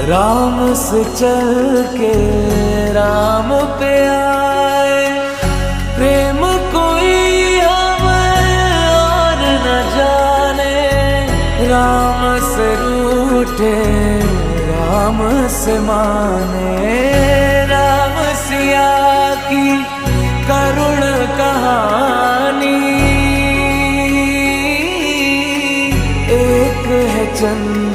राम से चल के राम पे आए, प्रेम कोई हमें और न जाने। राम से रूठे राम से माने, राम सिया की करुण कहानी। एक है चंद